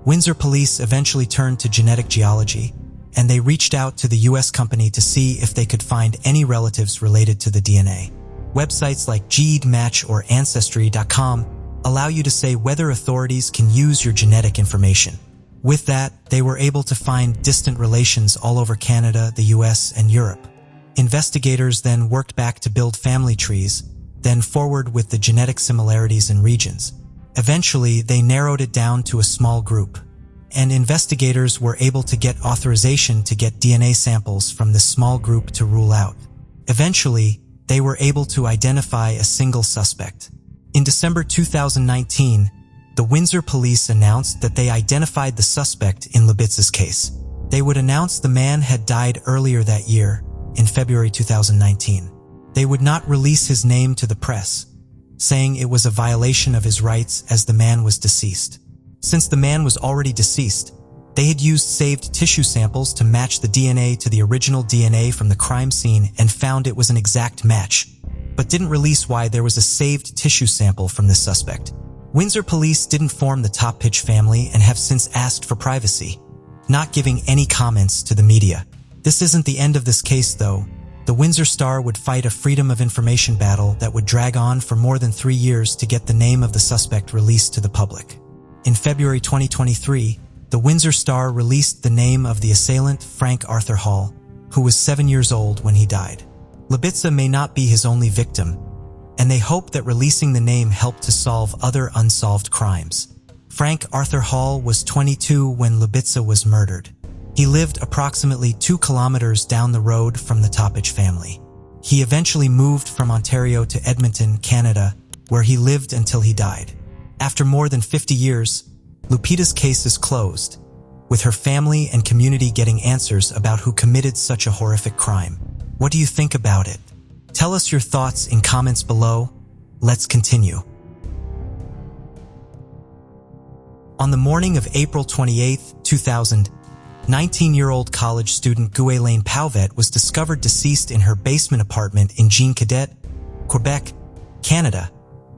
Windsor police eventually turned to genetic geology, and they reached out to the US company to see if they could find any relatives related to the DNA. Websites like GeneMatch or Ancestry.com allow you to say whether authorities can use your genetic information. With that, they were able to find distant relations all over Canada, the US, and Europe. Investigators then worked back to build family trees, then forward with the genetic similarities in regions. Eventually, they narrowed it down to a small group, and investigators were able to get authorization to get DNA samples from this small group to rule out. Eventually, they were able to identify a single suspect. In December 2019, the Windsor police announced that they identified the suspect in Libitsa's case. They would announce the man had died earlier that year, in February 2019. They would not release his name to the press, saying it was a violation of his rights as the man was deceased. Since the man was already deceased, they had used saved tissue samples to match the DNA to the original DNA from the crime scene and found it was an exact match, but didn't release why there was a saved tissue sample from the suspect. Windsor police didn't form the Toppitch family and have since asked for privacy, not giving any comments to the media. This isn't the end of this case, though. The Windsor Star would fight a freedom of information battle that would drag on for more than 3 years to get the name of the suspect released to the public. In February 2023, the Windsor Star released the name of the assailant, Frank Arthur Hall, who was 7 years old when he died. Libitsa may not be his only victim, and they hope that releasing the name helped to solve other unsolved crimes. Frank Arthur Hall was 22 when Libitsa was murdered. He lived approximately 2 kilometers down the road from the Toppitch family. He eventually moved from Ontario to Edmonton, Canada, where he lived until he died. After more than 50 years, Lupita's case is closed, with her family and community getting answers about who committed such a horrific crime. What do you think about it? Tell us your thoughts in comments below. Let's continue. On the morning of April 28, 2000, 19-year-old college student Guylaine Pauvet was discovered deceased in her basement apartment in Jean Cadet, Quebec, Canada,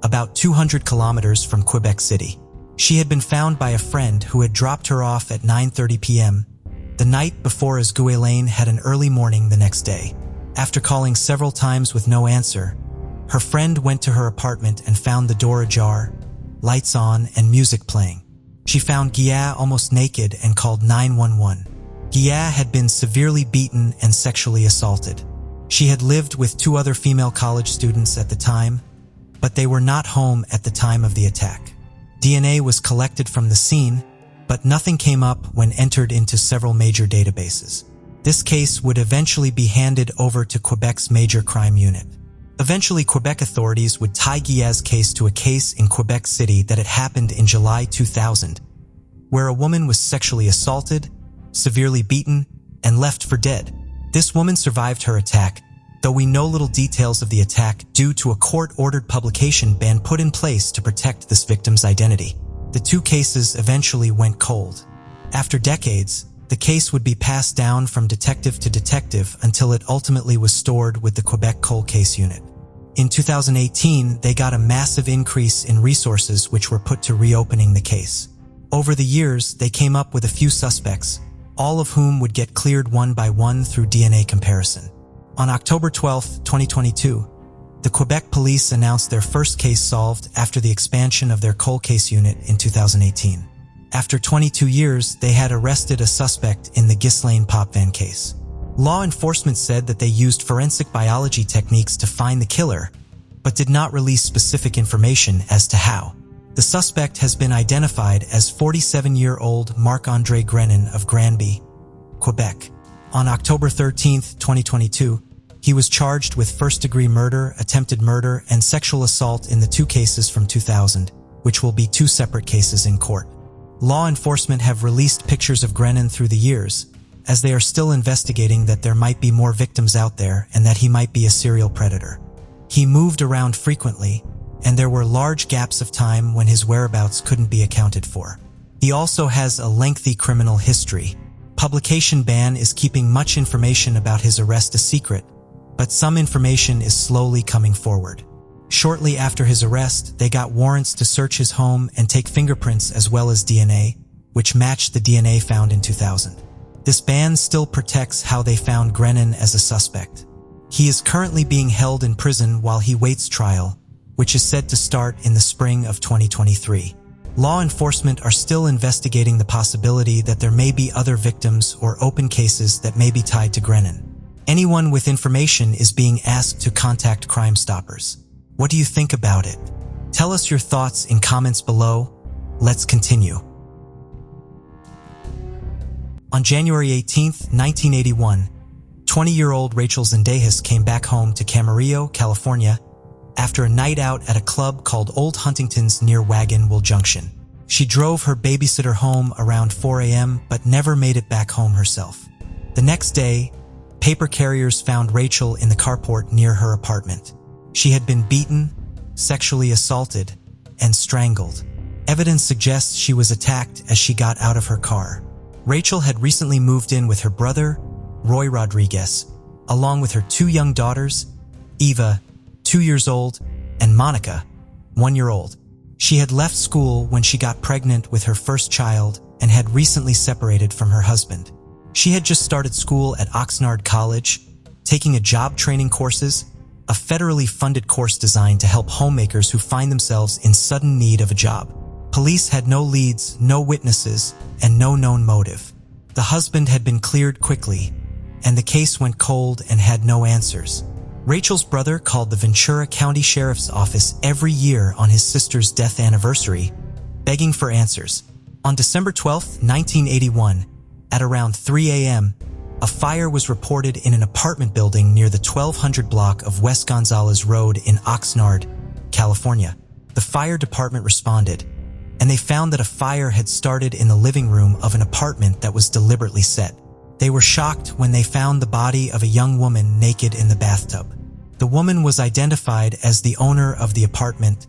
about 200 kilometers from Quebec City. She had been found by a friend who had dropped her off at 9:30 p.m. the night before, as Guylaine had an early morning the next day. After calling several times with no answer, her friend went to her apartment and found the door ajar, lights on, and music playing. She found Guya almost naked and called 911. Guya had been severely beaten and sexually assaulted. She had lived with 2 other female college students at the time, but they were not home at the time of the attack. DNA was collected from the scene, but nothing came up when entered into several major databases. This case would eventually be handed over to Quebec's Major Crime Unit. Eventually, Quebec authorities would tie Guya's case to a case in Quebec City that had happened in July 2000, where a woman was sexually assaulted, severely beaten, and left for dead. This woman survived her attack, though we know little details of the attack due to a court-ordered publication ban put in place to protect this victim's identity. The 2 cases eventually went cold. After decades, the case would be passed down from detective to detective until it ultimately was stored with the Quebec Cold Case Unit. In 2018, they got a massive increase in resources which were put to reopening the case. Over the years, they came up with a few suspects, all of whom would get cleared one by one through DNA comparison. On October 12, 2022, the Quebec police announced their first case solved after the expansion of their Cold Case Unit in 2018. After 22 years, they had arrested a suspect in the Ghislaine Potvin case. Law enforcement said that they used forensic biology techniques to find the killer, but did not release specific information as to how. The suspect has been identified as 47-year-old Marc-André Grenon of Granby, Quebec. On October 13, 2022, he was charged with first-degree murder, attempted murder, and sexual assault in the 2 cases from 2000, which will be 2 separate cases in court. Law enforcement have released pictures of Grenon through the years, as they are still investigating that there might be more victims out there and that he might be a serial predator. He moved around frequently, and there were large gaps of time when his whereabouts couldn't be accounted for. He also has a lengthy criminal history. Publication ban is keeping much information about his arrest a secret, but some information is slowly coming forward. Shortly after his arrest, they got warrants to search his home and take fingerprints as well as DNA, which matched the DNA found in 2000. This ban still protects how they found Grennan as a suspect. He is currently being held in prison while he waits trial, which is set to start in the spring of 2023. Law enforcement are still investigating the possibility that there may be other victims or open cases that may be tied to Grennan. Anyone with information is being asked to contact Crime Stoppers. What do you think about it? Tell us your thoughts in comments below. Let's continue. On January 18, 1981, 20-year-old Rachel Zendejas came back home to Camarillo, California, after a night out at a club called Old Huntington's near Wagon Wheel Junction. She drove her babysitter home around 4 a.m. but never made it back home herself. The next day, paper carriers found Rachel in the carport near her apartment. She had been beaten, sexually assaulted, and strangled. Evidence suggests she was attacked as she got out of her car. Rachel had recently moved in with her brother, Roy Rodriguez, along with her 2 young daughters, Eva, 2 years old, and Monica, 1 year old. She had left school when she got pregnant with her first child and had recently separated from her husband. She had just started school at Oxnard College, taking a job training courses, a federally funded course designed to help homemakers who find themselves in sudden need of a job. Police had no leads, no witnesses, and no known motive. The husband had been cleared quickly, and the case went cold and had no answers. Rachel's brother called the Ventura County Sheriff's Office every year on his sister's death anniversary, begging for answers. On December 12, 1981, at around 3 a.m., a fire was reported in an apartment building near the 1200 block of West Gonzales Road in Oxnard, California. The fire department responded, and they found that a fire had started in the living room of an apartment that was deliberately set. They were shocked when they found the body of a young woman naked in the bathtub. The woman was identified as the owner of the apartment,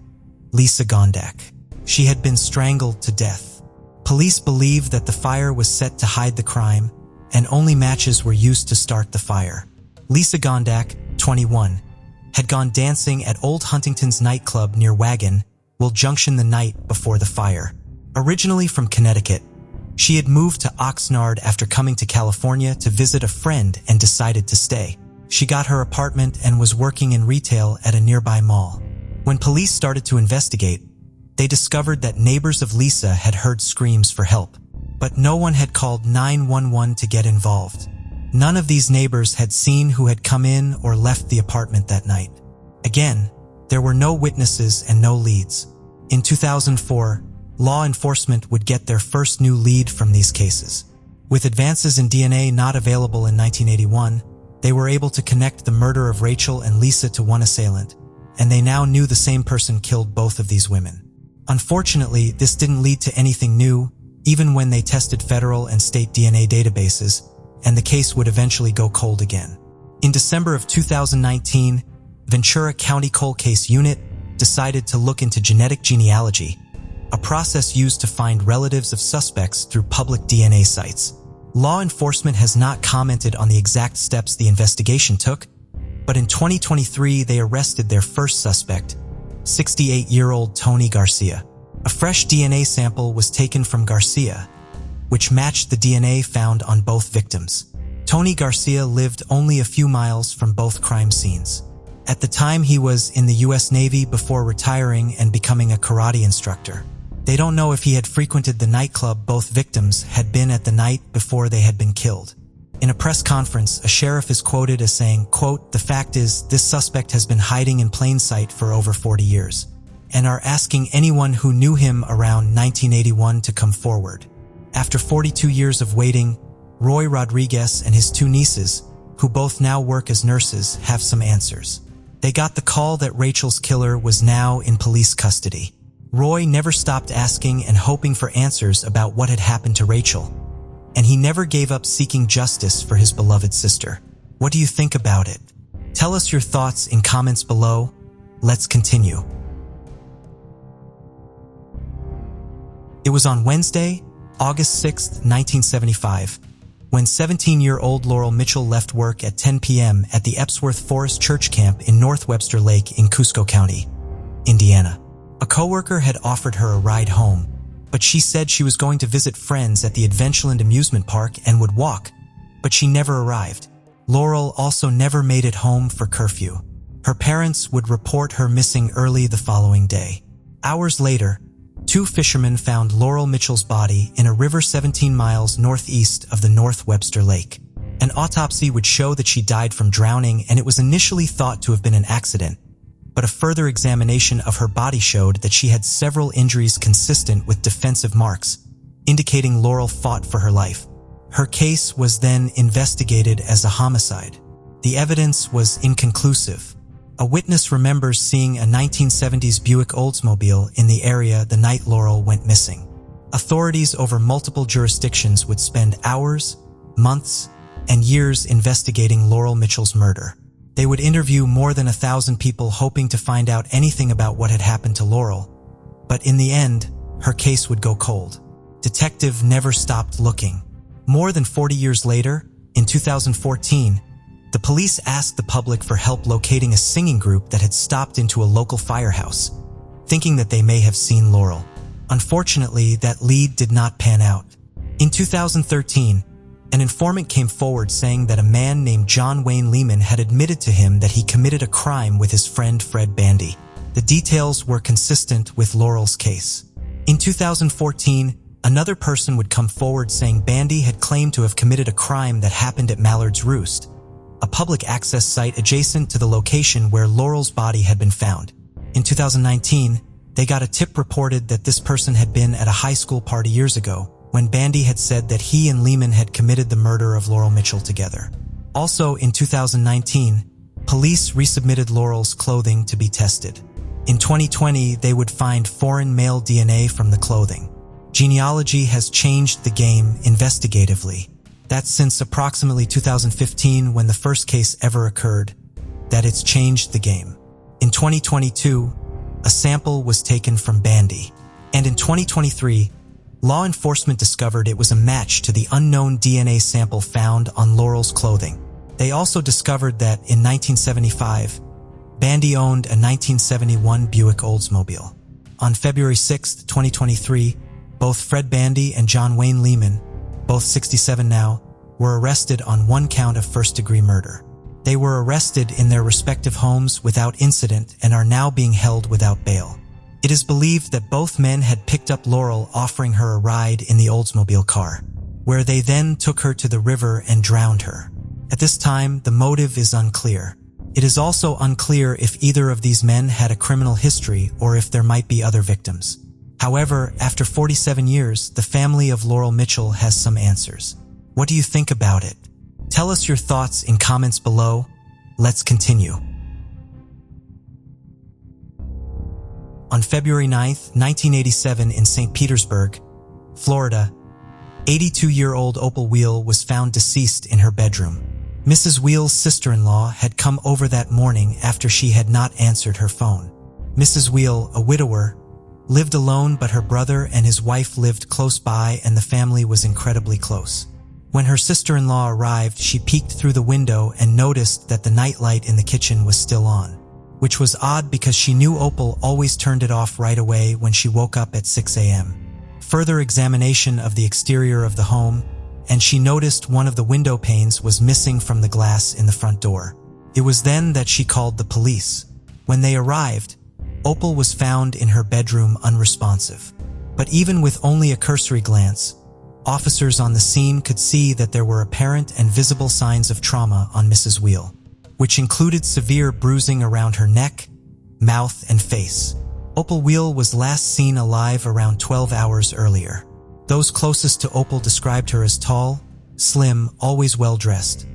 Lisa Gondak. She had been strangled to death. Police believe that the fire was set to hide the crime, and only matches were used to start the fire. Lisa Gondak, 21, had gone dancing at Old Huntington's nightclub near Wagon Wheel Junction the night before the fire. Originally from Connecticut, she had moved to Oxnard after coming to California to visit a friend and decided to stay. She got her apartment and was working in retail at a nearby mall. When police started to investigate, they discovered that neighbors of Lisa had heard screams for help, but no one had called 911 to get involved. None of these neighbors had seen who had come in or left the apartment that night. Again, there were no witnesses and no leads. In 2004, law enforcement would get their first new lead from these cases. With advances in DNA not available in 1981, they were able to connect the murder of Rachel and Lisa to one assailant, and they now knew the same person killed both of these women. Unfortunately, this didn't lead to anything new, even when they tested federal and state DNA databases, and the case would eventually go cold again. In December of 2019, Ventura County Cold Case Unit decided to look into genetic genealogy, a process used to find relatives of suspects through public DNA sites. Law enforcement has not commented on the exact steps the investigation took, but in 2023 they arrested their first suspect, 68-year-old Tony Garcia. A fresh DNA sample was taken from Garcia, which matched the DNA found on both victims. Tony Garcia lived only a few miles from both crime scenes. At the time, he was in the U.S. Navy before retiring and becoming a karate instructor. They don't know if he had frequented the nightclub both victims had been at the night before they had been killed. In a press conference, a sheriff is quoted as saying, quote, "The fact is, this suspect has been hiding in plain sight for over 40 years, and are asking anyone who knew him around 1981 to come forward." After 42 years of waiting, Roy Rodriguez and his 2 nieces, who both now work as nurses, have some answers. They got the call that Rachel's killer was now in police custody. Roy never stopped asking and hoping for answers about what had happened to Rachel, and he never gave up seeking justice for his beloved sister. What do you think about it? Tell us your thoughts in comments below. Let's continue. It was on Wednesday, August 6, 1975, when 17-year-old Laurel Mitchell left work at 10 p.m. at the Epsworth Forest Church Camp in North Webster Lake in Cusco County, Indiana. A coworker had offered her a ride home, but she said she was going to visit friends at the Adventureland amusement park and would walk, but she never arrived. Laurel also never made it home for curfew. Her parents would report her missing early the following day. Hours later, 2 fishermen found Laurel Mitchell's body in a river 17 miles northeast of the North Webster Lake. An autopsy would show that she died from drowning, and it was initially thought to have been an accident, but a further examination of her body showed that she had several injuries consistent with defensive marks, indicating Laurel fought for her life. Her case was then investigated as a homicide. The evidence was inconclusive. A witness remembers seeing a 1970s Buick Oldsmobile in the area the night Laurel went missing. Authorities over multiple jurisdictions would spend hours, months, and years investigating Laurel Mitchell's murder. They would interview more than 1,000 people hoping to find out anything about what had happened to Laurel, but in the end, her case would go cold. Detective never stopped looking. More than 40 years later, in 2014, the police asked the public for help locating a singing group that had stopped into a local firehouse, thinking that they may have seen Laurel. Unfortunately, that lead did not pan out. In 2013, an informant came forward saying that a man named John Wayne Lehman had admitted to him that he committed a crime with his friend Fred Bandy. The details were consistent with Laurel's case. In 2014, another person would come forward saying Bandy had claimed to have committed a crime that happened at Mallard's Roost, a public access site adjacent to the location where Laurel's body had been found. In 2019, they got a tip reported that this person had been at a high school party years ago, when Bandy had said that he and Lehman had committed the murder of Laurel Mitchell together. Also in 2019, police resubmitted Laurel's clothing to be tested. In 2020, they would find foreign male DNA from the clothing. Genealogy has changed the game investigatively. That's since approximately 2015, when the first case ever occurred, that it's changed the game. In 2022, a sample was taken from Bandy. And in 2023, law enforcement discovered it was a match to the unknown DNA sample found on Laurel's clothing. They also discovered that in 1975, Bandy owned a 1971 Buick Oldsmobile. On February 6, 2023, both Fred Bandy and John Wayne Lehman, both 67 now, were arrested on one count of first-degree murder. They were arrested in their respective homes without incident and are now being held without bail. It is believed that both men had picked up Laurel, offering her a ride in the Oldsmobile car, where they then took her to the river and drowned her. At this time, the motive is unclear. It is also unclear if either of these men had a criminal history or if there might be other victims. However, after 47 years, the family of Laurel Mitchell has some answers. What do you think about it? Tell us your thoughts in comments below. Let's continue. On February 9, 1987, in St. Petersburg, Florida, 82-year-old Opal Wheel was found deceased in her bedroom. Mrs. Wheel's sister-in-law had come over that morning after she had not answered her phone. Mrs. Wheel, a widower, lived alone, but her brother and his wife lived close by, and the family was incredibly close. When her sister-in-law arrived, she peeked through the window and noticed that the nightlight in the kitchen was still on, which was odd because she knew Opal always turned it off right away when she woke up at 6 a.m. Further examination of the exterior of the home, and she noticed one of the window panes was missing from the glass in the front door. It was then that she called the police. When they arrived, Opal was found in her bedroom unresponsive. But even with only a cursory glance, officers on the scene could see that there were apparent and visible signs of trauma on Mrs. Wheel, which included severe bruising around her neck, mouth, and face. Opal Wheel was last seen alive around 12 hours earlier. Those closest to Opal described her as tall, slim, always well-dressed,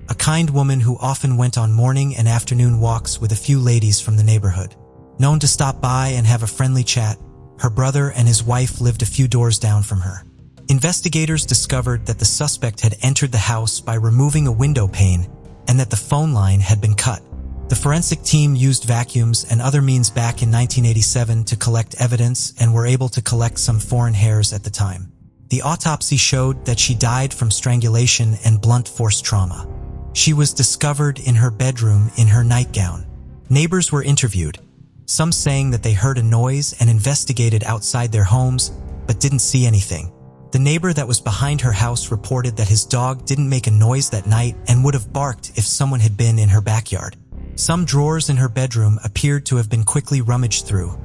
a kind woman who often went on morning and afternoon walks with a few ladies from the neighborhood. Known to stop by and have a friendly chat, her brother and his wife lived a few doors down from her. Investigators discovered that the suspect had entered the house by removing a window pane and that the phone line had been cut. The forensic team used vacuums and other means back in 1987 to collect evidence and were able to collect some foreign hairs at the time. The autopsy showed that she died from strangulation and blunt force trauma. She was discovered in her bedroom in her nightgown. Neighbors were interviewed, some saying that they heard a noise and investigated outside their homes, but didn't see anything. The neighbor that was behind her house reported that his dog didn't make a noise that night and would have barked if someone had been in her backyard. Some drawers in her bedroom appeared to have been quickly rummaged through.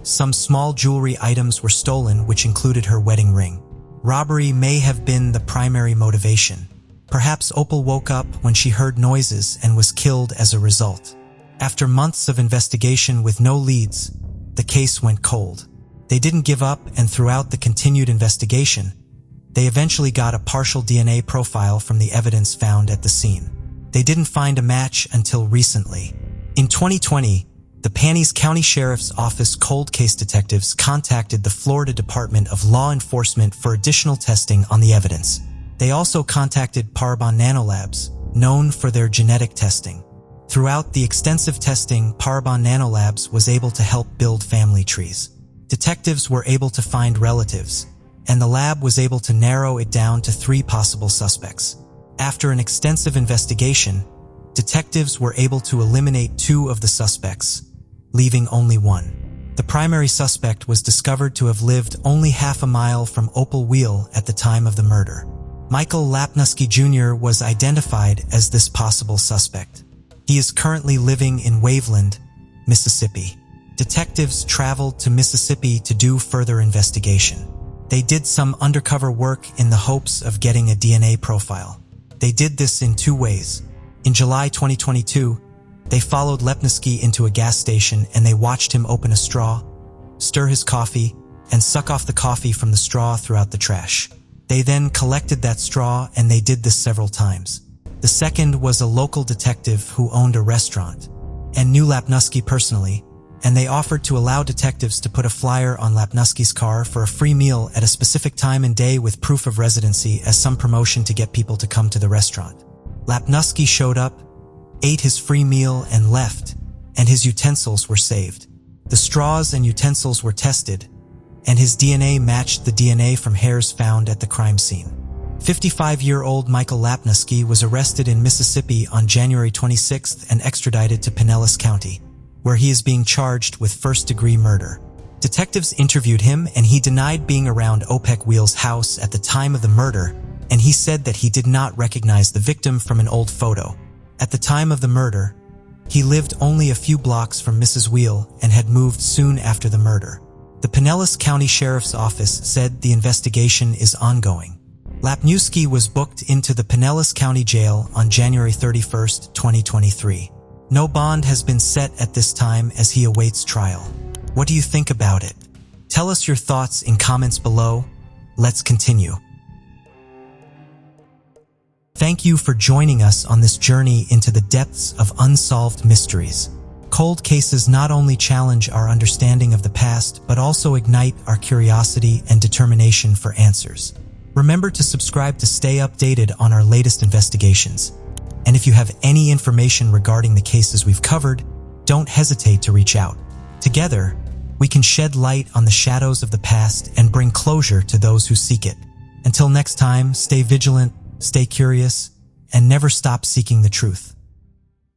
Some small jewelry items were stolen, which included her wedding ring. Robbery may have been the primary motivation. Perhaps Opal woke up when she heard noises and was killed as a result. After months of investigation with no leads, the case went cold. They didn't give up, and throughout the continued investigation, they eventually got a partial DNA profile from the evidence found at the scene. They didn't find a match until recently. In 2020, the Panys County Sheriff's Office cold case detectives contacted the Florida Department of Law Enforcement for additional testing on the evidence. They also contacted Parabon Nanolabs, known for their genetic testing. Throughout the extensive testing, Parabon Nanolabs was able to help build family trees. Detectives were able to find relatives, and the lab was able to narrow it down to 3 possible suspects. After an extensive investigation, detectives were able to eliminate 2 of the suspects, leaving only 1. The primary suspect was discovered to have lived only half a mile from Opal Wheel at the time of the murder. Michael Lapnusky Jr. was identified as this possible suspect. He is currently living in Waveland, Mississippi. Detectives traveled to Mississippi to do further investigation. They did some undercover work in the hopes of getting a DNA profile. They did this in 2 ways. In July 2022, they followed Lepnowski into a gas station and they watched him open a straw, stir his coffee, and suck off the coffee from the straw throughout the trash. They then collected that straw, and they did this several times. The second was a local detective who owned a restaurant and knew Lapnowski personally, and they offered to allow detectives to put a flyer on Lapnowski's car for a free meal at a specific time and day with proof of residency as some promotion to get people to come to the restaurant. Lapnowski showed up, ate his free meal, and left, and his utensils were saved. The straws and utensils were tested, and his DNA matched the DNA from hairs found at the crime scene. 55-year-old Michael Lapnowski was arrested in Mississippi on January 26th and extradited to Pinellas County, where he is being charged with first-degree murder. Detectives interviewed him, and he denied being around OPEC Wheel's house at the time of the murder, and he said that he did not recognize the victim from an old photo. At the time of the murder, he lived only a few blocks from Mrs. Wheel and had moved soon after the murder. The Pinellas County Sheriff's Office said the investigation is ongoing. Lapnowski was booked into the Pinellas County Jail on January 31, 2023. No bond has been set at this time as he awaits trial. What do you think about it? Tell us your thoughts in comments below. Let's continue. Thank you for joining us on this journey into the depths of unsolved mysteries. Cold cases not only challenge our understanding of the past, but also ignite our curiosity and determination for answers. Remember to subscribe to stay updated on our latest investigations. And if you have any information regarding the cases we've covered, don't hesitate to reach out. Together, we can shed light on the shadows of the past and bring closure to those who seek it. Until next time, stay vigilant, stay curious, and never stop seeking the truth.